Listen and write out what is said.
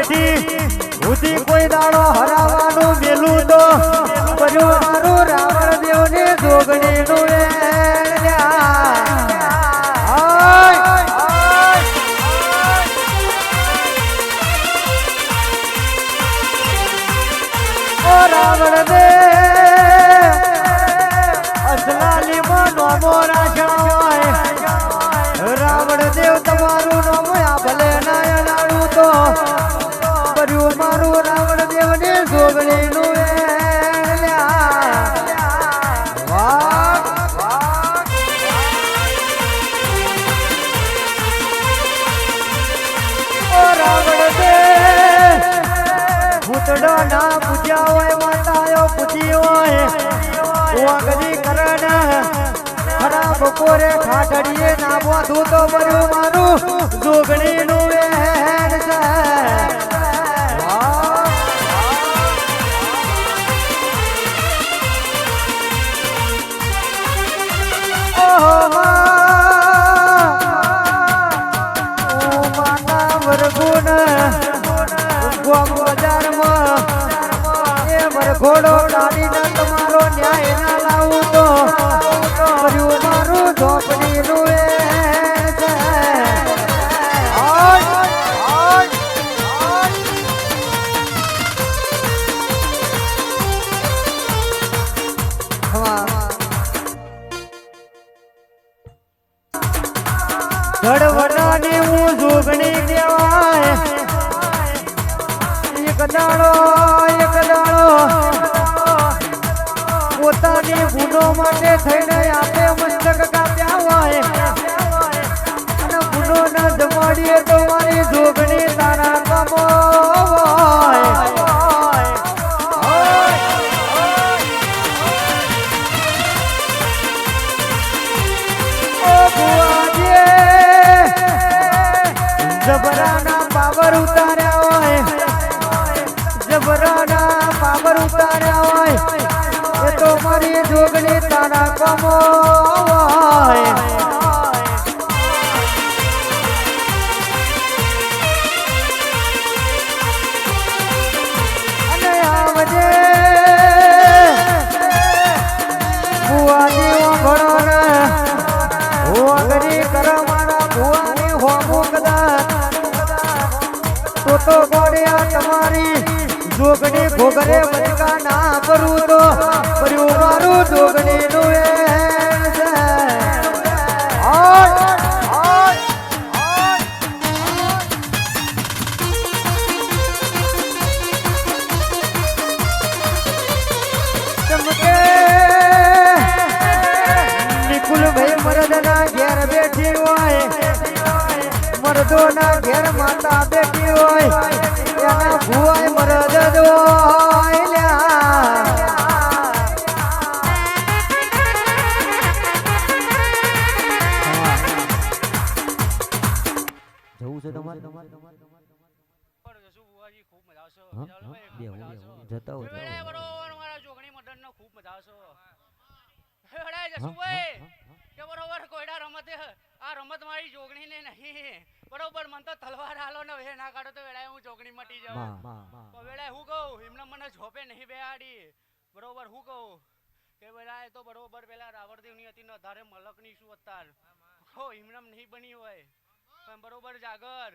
પેઢી ઉધી કોઈ દાડો હરાવાનું મેલું તો કર્યું મારું રાવણ દેવને જોગણીનું રાવણ દેવ અસલાલીમાં નોમો રાખ્યા રાવણ દેવ તમારું નામ આ ભલે ના નાડું તો કર્યું મારું રાવણ દેવને જોગણીનું રાવણ દેવ ભૂતડો ના પૂજ્યા હોય માતાઓ પૂજી હોય વાગરી કરણ ખરા બપોરે ઠાઠડીએ ના બોધું તો બરું મારું જોગણીનું વેણ છે ઓહો માતા વરગુણ ગોમ બજારમાં એ વરઘોડો ડાળીને તમારો ન્યાય ના લાવું તો કર્યું મારું ઝોપડીનું એ છે ધડવડાની હું જોગણી કહેવાય એક દાડો પોતાની ભૂલો માટે થઈને આપે મસ્તક કાપ્યા હોય અને ભૂલો ના જમાડીએ તો મારી જોગણી તારા કામો જબરાના પાવર ઉતાર્યા હોય જબરાના પાવર ઉતાર્યા હોય એ તો મારી જોગણી તારા કમો હોય અને આવજે ભુવાની ઓગણો ને ઓગરી કર મારા ભુવાની હોમું કદાચ તો ગોળ્યા તમારી જોગણી ભોગરે બચકા ના કરું તો કર્યું મારું જોગણીનું એ છે ચમકે નિકુલભાઈ મરદના ઘેર બેઠી હોય મરદોના ઘેર માતા બેઠી હોય એના ભુવાય મરદ હોય જવું છે તમારે ખૂબ મજા આવશે જતા હોય બરોબર મારા જોગણી મદન નો ખૂબ મજા આવશે હેડા જસુભાઈ કે બરોબર કોઈડા રમતે આ રમત મારી જોગણી ને નહીં બરોબર મન તો તલવાર હાલો ને વે ના કાઢો તો વેળાએ હું જોગણી મટી જાઉં તો વેળાએ હું કહું એમને મને ઝોપે નહીં બેહાડી બરોબર હું કહું કે વેળાએ તો બરોબર પેલા રાવણદેવની હતી ને ધારે મલકની શું અતાર હો એમને નહીં બની હોય પણ બરોબર જાગર